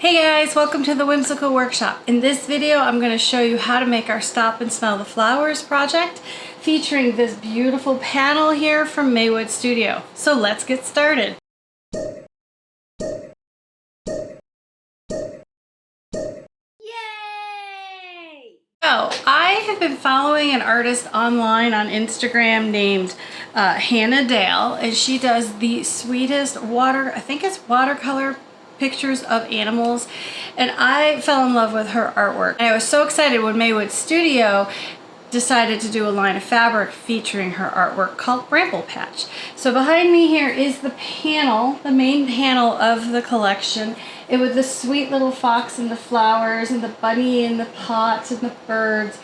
Hey guys, welcome to the Whimsical Workshop. In this video, I'm going to show you how to make our Stop and Smell the Flowers project featuring this beautiful panel here from Maywood Studio. So let's get started. Yay! So I have been following an artist online on Instagram named Hannah Dale, and she does the sweetest watercolor pictures of animals, and I fell in love with her artwork. And I was so excited when Maywood Studio decided to do a line of fabric featuring her artwork called Bramble Patch. So behind me here is the panel, the main panel of the collection, and with the sweet little fox and the flowers and the bunny and the pots and the birds.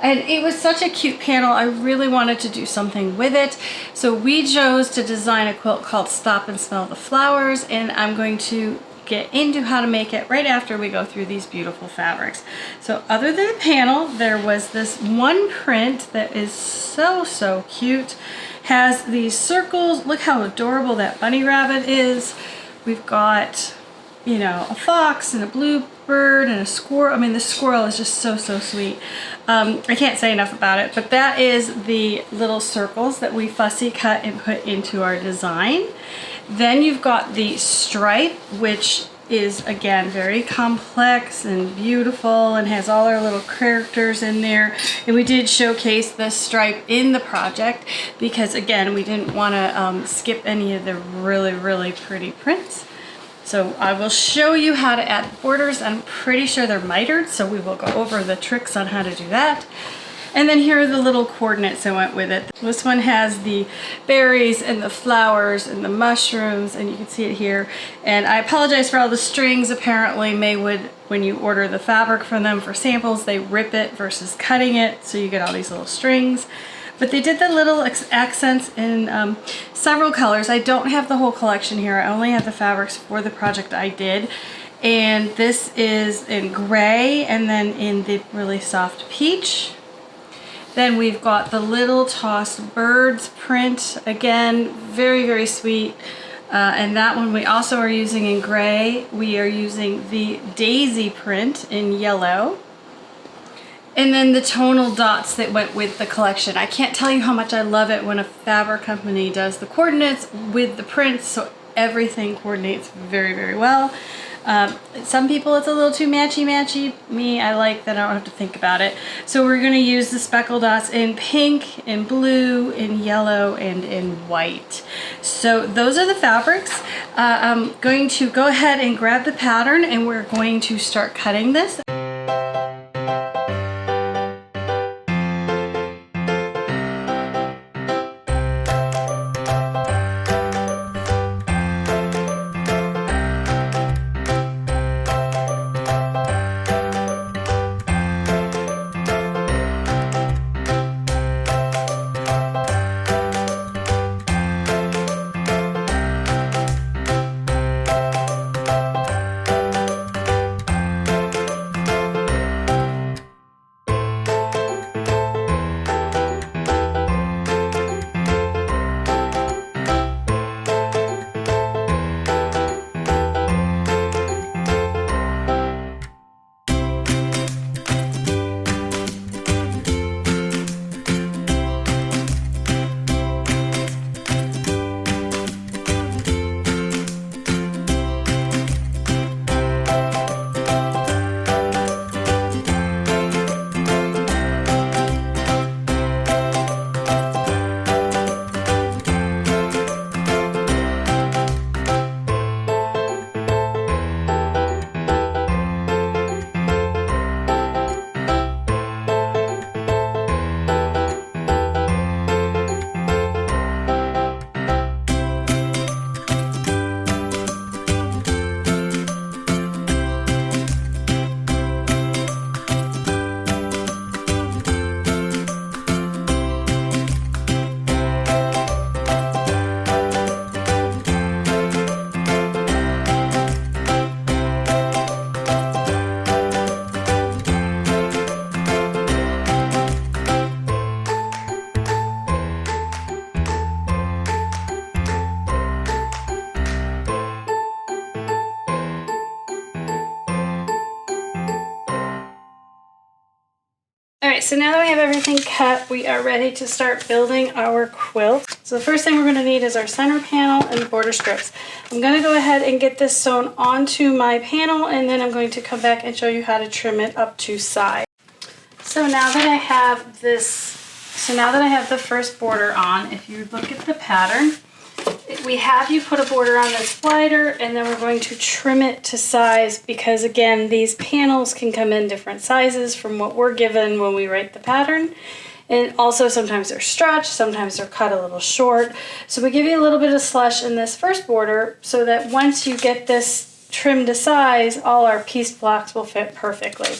And it was such a cute panel. I really wanted to do something with it. So we chose to design a quilt called Stop and Smell the Flowers, and I'm going to get into how to make it right after we go through these beautiful fabrics. So other than the panel, there was this one print that is so cute. Has these circles. Look how adorable that bunny rabbit is. We've got, you know, a fox and a bluebird and a squirrel. I mean, the squirrel is just so sweet. I can't say enough about it, but that is the little circles that we fussy cut and put into our design. Then you've got the stripe, which is again very complex and beautiful and has all our little characters in there. And we did showcase the stripe in the project because again, we didn't want to skip any of the really pretty prints. So I will show you how to add borders. I'm pretty sure they're mitered, so we will go over the tricks on how to do that. And then here are the little coordinates that went with it. This one has the berries and the flowers and the mushrooms, and you can see it here. And I apologize for all the strings. Apparently Maywood, when you order the fabric from them for samples, they rip it versus cutting it, so you get all these little strings. But they did the little accents in several colors. I don't have the whole collection here. I only have the fabrics for the project I did. And this is in gray and then in the really soft peach. Then we've got the little tossed birds print. Again, very sweet. And that one we also are using in gray. We are using the daisy print in yellow. And then the tonal dots that went with the collection. I can't tell you how much I love it when a fabric company does the coordinates with the prints, so everything coordinates very well. Some people it's a little too matchy. Me, I like that I don't have to think about it. So we're going to use the speckle dots in pink, in blue, in yellow, and in white. So those are the fabrics. I'm going to go ahead and grab the pattern and we're going to start cutting this. right, so now that we have everything cut, we are ready to start building our quilt. So the first thing we're going to need is our center panel and the border strips. I'm going to go ahead and get this sewn onto my panel, and then I'm going to come back and show you how to trim it up to size. So now that I have the first border on, if you look at the pattern, we have you put a border on that's wider, and then we're going to trim it to size because, again, these panels can come in different sizes from what we're given when we write the pattern. And also sometimes they're stretched, sometimes they're cut a little short. So we give you a little bit of slush in this first border so that once you get this trimmed to size, all our piece blocks will fit perfectly.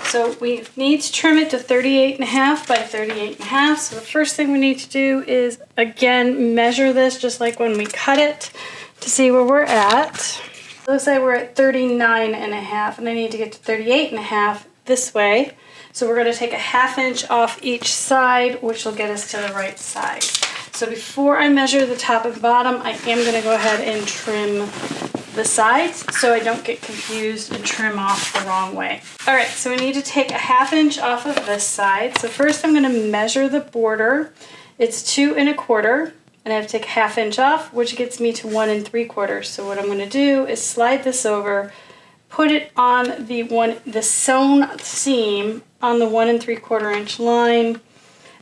So we need to trim it to 38.5 by 38.5. So the first thing we need to do is, again, measure this just like when we cut it to see where we're at. Let's say we're at 39.5 and I need to get to 38.5 this way. So we're going to take a 1/2 inch off each side, which will get us to the right size. So before I measure the top and bottom, I am going to go ahead and trim the sides so I don't get confused and trim off the wrong way. All right, so we need to take a 1/2 inch off of this side. So first I'm going to measure the border. It's 2 1/4, and I have to take a 1/2 inch off, which gets me to 1 3/4. So what I'm going to do is slide this over, put it on the sewn seam on the 1 3/4 inch line.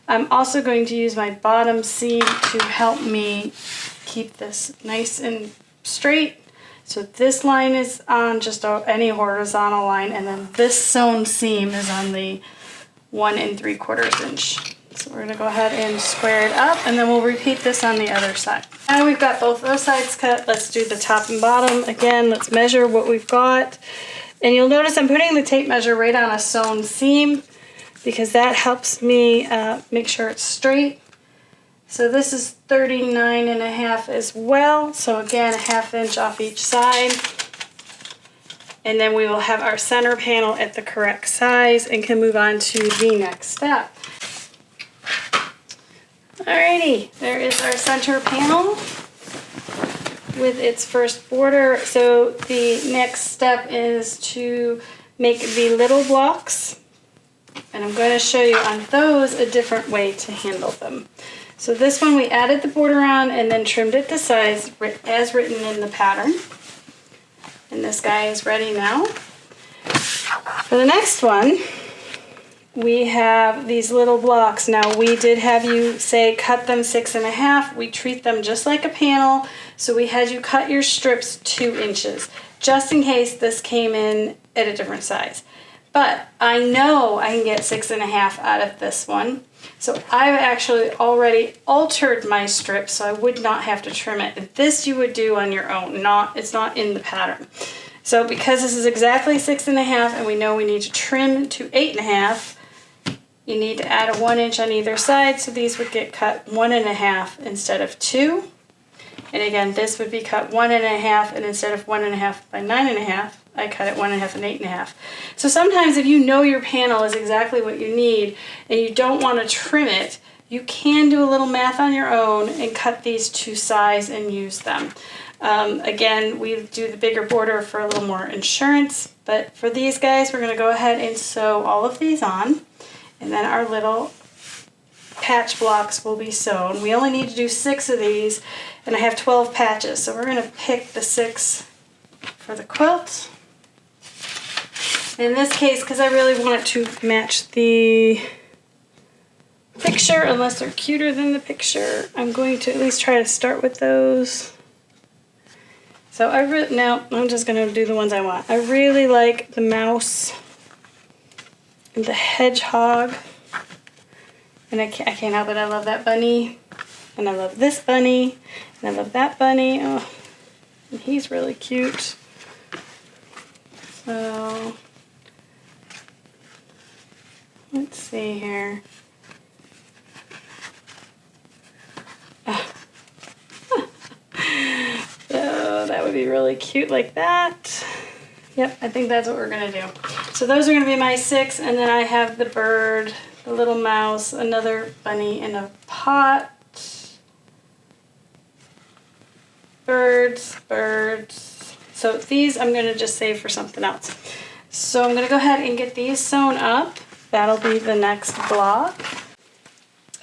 I'm also going to use my bottom seam to help me keep this nice and straight. So this line is on just any horizontal line, and then this sewn seam is on the 1 3/4 inch. So we're going to go ahead and square it up, and then we'll repeat this on the other side. Now we've got both those sides cut. Let's do the top and bottom. Again, let's measure what we've got. And you'll notice I'm putting the tape measure right on a sewn seam because that helps me make sure it's straight. So this is 39.5 as well. So again, a 1/2 inch off each side. And then we will have our center panel at the correct size and can move on to the next step. Alrighty, there is our center panel with its first border. So the next step is to make the little blocks. And I'm going to show you on those a different way to handle them. So this one we added the border on and then trimmed it to size as written in the pattern. And this guy is ready now. For the next one, we have these little blocks. Now we did have you say cut them 6 1/2. We treat them just like a panel. So we had you cut your strips 2 inches, just in case this came in at a different size. But I know I can get 6 1/2 out of this one. So I've actually already altered my strip so I would not have to trim it. And this you would do on your own, it's not in the pattern. So because this is exactly 6 1/2 and we know we need to trim to 8 1/2, you need to add a 1 inch on either side, so these would get cut 1 1/2 instead of 2. And again, this would be cut 1 1/2, and instead of 1 1/2 by 9 1/2, I cut it 1 1/2 and 8 1/2. So sometimes if you know your panel is exactly what you need and you don't want to trim it, you can do a little math on your own and cut these to size and use them. Again, we do the bigger border for a little more insurance, but for these guys, we're going to go ahead and sew all of these on, and then our little patch blocks will be sewn. We only need to do 6 of these, and I have 12 patches, so we're going to pick the 6 for the quilt. In this case, because I really want it to match the picture, unless they're cuter than the picture, I'm going to at least try to start with those. So now I'm just going to do the ones I want. I really like the mouse and the hedgehog, and I can't help it. I love that bunny, and I love this bunny, and I love that bunny. Oh, and he's really cute. So let's see here. So that would be really cute like that. Yep, I think that's what we're gonna do. So those are gonna be my 6, and then I have the bird, the little mouse, another bunny in a pot. Birds, birds. So these I'm gonna just save for something else. So I'm gonna go ahead and get these sewn up. That'll be the next block.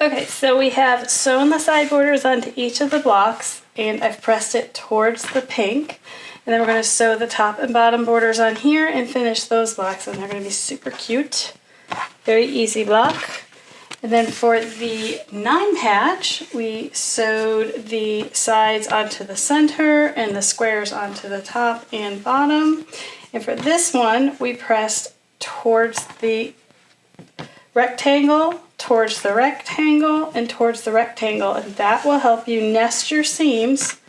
Okay, so we have sewn the side borders onto each of the blocks, and I've pressed it towards the pink. And then we're going to sew the top and bottom borders on here and finish those blocks, and they're going to be super cute. Very easy block. And then for the 9 patch, we sewed the sides onto the center and the squares onto the top and bottom. And for this one, we pressed towards the rectangle, towards the rectangle, and towards the rectangle. And that will help you nest your seams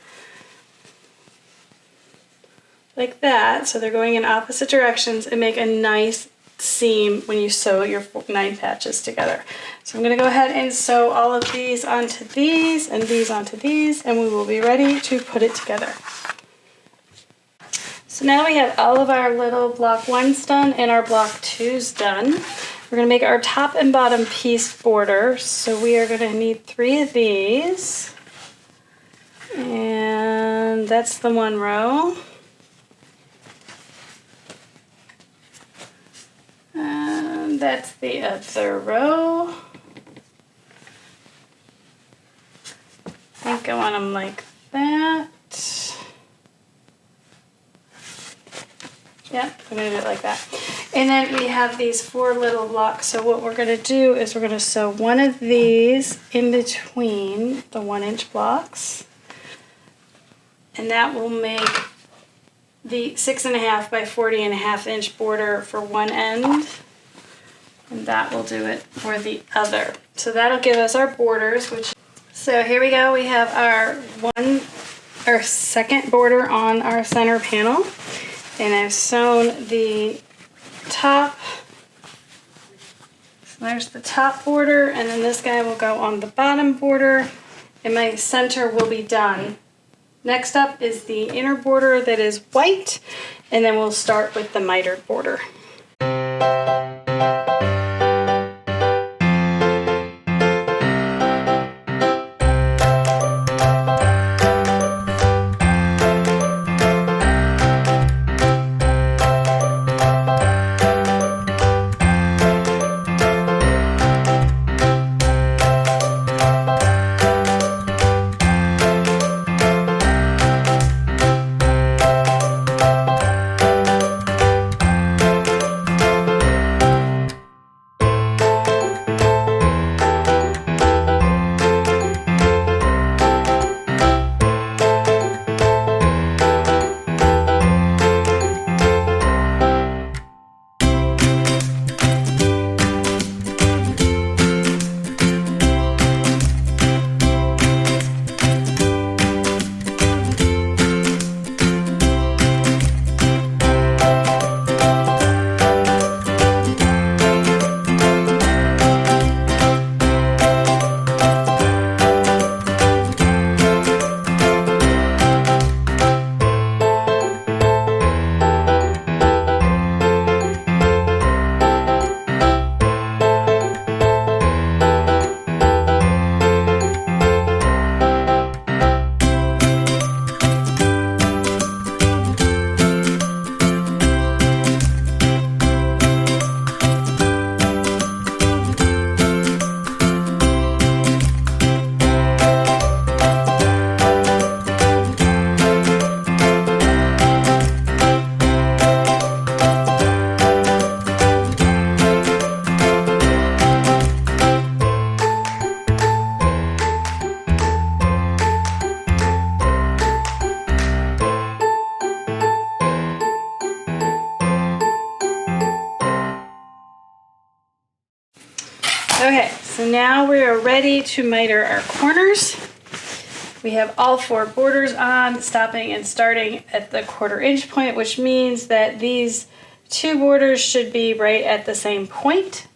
like that. So they're going in opposite directions and make a nice seam when you sew your 9 patches together. So I'm going to go ahead and sew all of these onto these and these onto these, and we will be ready to put it together. So now we have all of our little block 1s done and our block 2s done. We're going to make our top and bottom piece border. So we are going to need 3 of these, and that's the 1 row. And that's the other row. I think I want them like that. Yep, I'm going to do it like that. And then we have these 4 little blocks. So what we're going to do is we're going to sew one of these in between the 1-inch blocks. And that will make the 6.5 by 40.5 inch border for one end, and that will do it for the other. So that'll give us our borders. So here we go. We have our second border on our center panel, and I've sewn the top. So there's the top border, and then this guy will go on the bottom border, and my center will be done. Next up is the inner border that is white, and then we'll start with the mitered border. Okay, so now we are ready to miter our corners. We have all 4 borders on, stopping and starting at the 1/4 inch point, which means that these 2 borders should be right at the same point.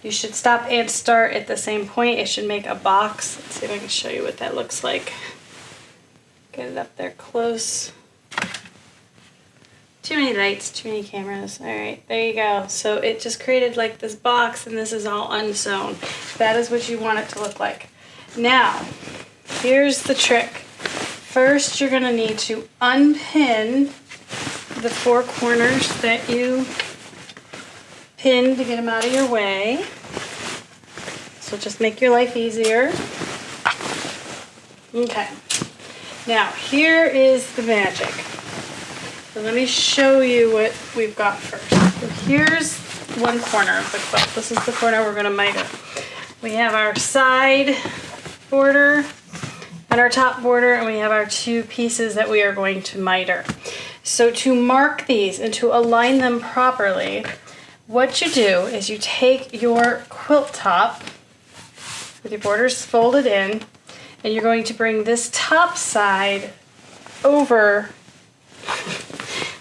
You should stop and start at the same point. It should make a box. Let's see if I can show you what that looks like. Get it up there close. Too many lights, too many cameras. All right, there you go. So it just created like this box, and this is all unsewn. That is what you want it to look like. Now, here's the trick. First, you're gonna need to unpin the 4 corners that you pin to get them out of your way. So just make your life easier. Okay. Now, here is the magic. So let me show you what we've got first. So here's one corner of the quilt. This is the corner we're going to miter. We have our side border and our top border, and we have our two pieces that we are going to miter. So to mark these and to align them properly, what you do is you take your quilt top with your borders folded in, and you're going to bring this top side over.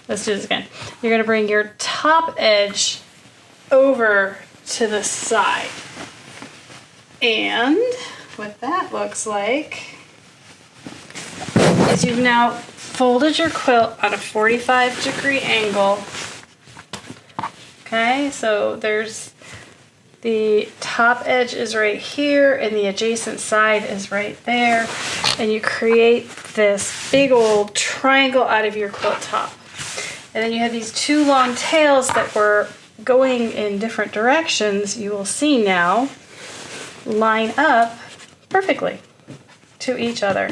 Let's do this again. You're going to bring your top edge over to the side. And what that looks like is you've now folded your quilt on a 45-degree angle. Okay, so there's the top edge is right here and the adjacent side is right there. And you create this big old triangle out of your quilt top. And then you have these two long tails that were going in different directions, you will see now, line up perfectly to each other.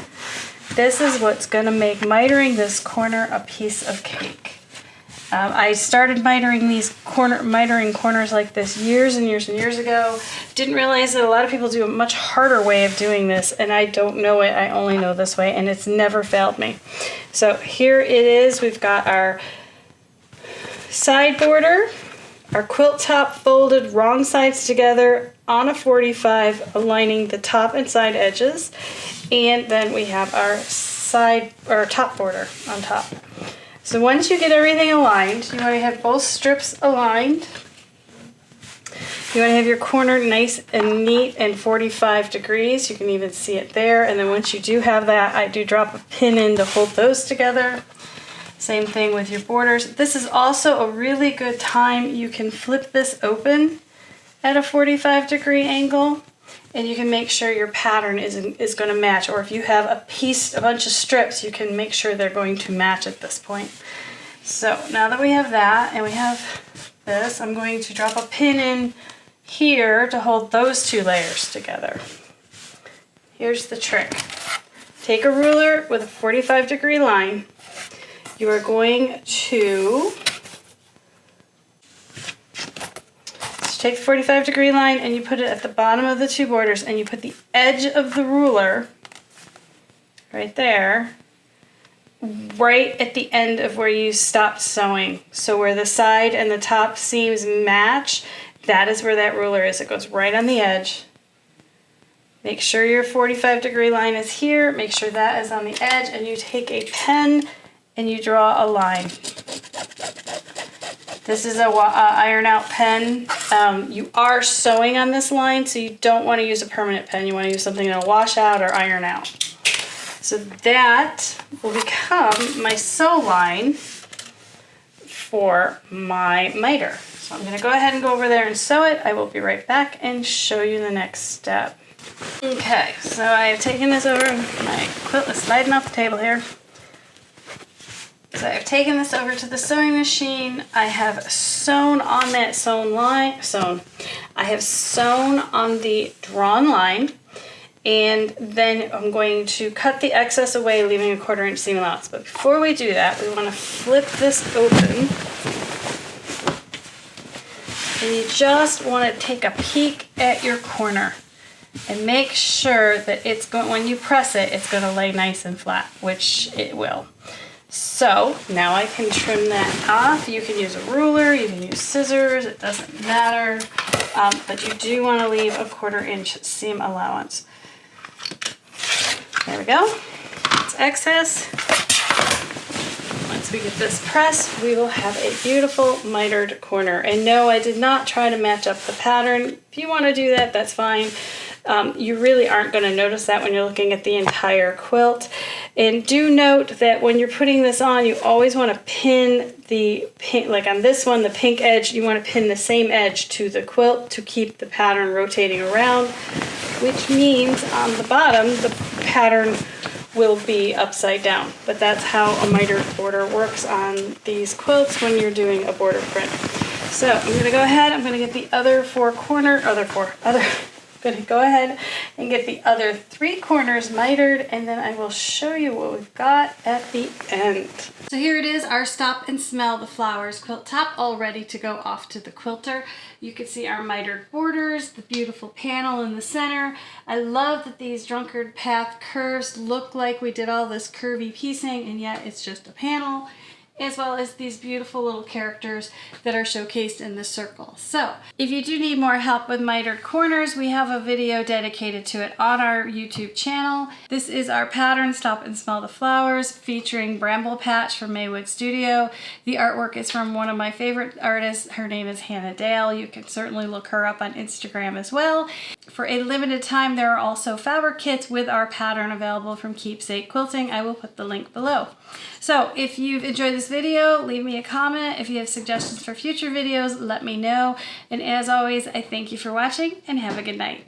This is what's going to make mitering this corner a piece of cake. I started mitering these corners like this years and years and years ago. Didn't realize that a lot of people do a much harder way of doing this, and I don't know it. I only know this way, and it's never failed me. So here it is. We've got our side border, our quilt top folded wrong sides together on a 45, aligning the top and side edges, and then we have our side or top border on top. So once you get everything aligned, you want to have both strips aligned. You want to have your corner nice and neat and 45 degrees. You can even see it there. And then once you do have that, I do drop a pin in to hold those together. Same thing with your borders. This is also a really good time. You can flip this open at a 45-degree angle, and you can make sure your pattern is going to match. Or if you have a bunch of strips, you can make sure they're going to match at this point. So now that we have that and we have this, I'm going to drop a pin in here to hold those two layers together. Here's the trick. Take a ruler with a 45-degree line. You are going to take the 45-degree line and you put it at the bottom of the two borders, and you put the edge of the ruler right there, right at the end of where you stopped sewing. So where the side and the top seams match, that is where that ruler is. It goes right on the edge. Make sure your 45-degree line is here. Make sure that is on the edge, and you take a pen and you draw a line. This is a iron out pen. You are sewing on this line, so you don't want to use a permanent pen. You want to use something that'll wash out or iron out. So that will become my sew line for my miter. So I'm going to go ahead and go over there and sew it. I will be right back and show you the next step. Okay, so I have taken this over. My quilt is sliding off the table here. So I've taken this over to the sewing machine. I have sewn on that I have sewn on the drawn line, and then I'm going to cut the excess away, leaving a 1/4 inch seam allowance. But before we do that, we want to flip this open. And you just want to take a peek at your corner and make sure that when you press it, it's going to lay nice and flat, which it will. So now I can trim that off. You can use a ruler, you can use scissors, it doesn't matter. But you do want to leave a 1/4 inch seam allowance. There we go. It's excess. Once we get this pressed, we will have a beautiful mitered corner. And no, I did not try to match up the pattern. If you want to do that, that's fine. You really aren't going to notice that when you're looking at the entire quilt. And do note that when you're putting this on, you always want to pin like on this one, the pink edge, you want to pin the same edge to the quilt to keep the pattern rotating around, which means on the bottom, the pattern will be upside down. But that's how a mitered border works on these quilts when you're doing a border print. So I'm gonna go ahead, I'm gonna get the other gonna go ahead and get the other 3 corners mitered, and then I will show you what we've got at the end. So here it is, our Stop and Smell the Flowers quilt top, all ready to go off to the quilter. You can see our mitered borders, the beautiful panel in the center. I love that these drunkard path curves look like we did all this curvy piecing, and yet it's just a panel, as well as these beautiful little characters that are showcased in the circle. So if you do need more help with mitered corners, we have a video dedicated to it on our YouTube channel. This is our pattern, Stop and Smell the Flowers, featuring Bramble patch from Maywood Studio. The artwork is from one of my favorite artists. Her name is Hannah Dale. You can certainly look her up on Instagram as well. For a limited time, there are also fabric kits with our pattern available from Keepsake Quilting. I will put the link below. So if you've enjoyed this video, leave me a comment. If you have suggestions for future videos, let me know. And as always, I thank you for watching and have a good night.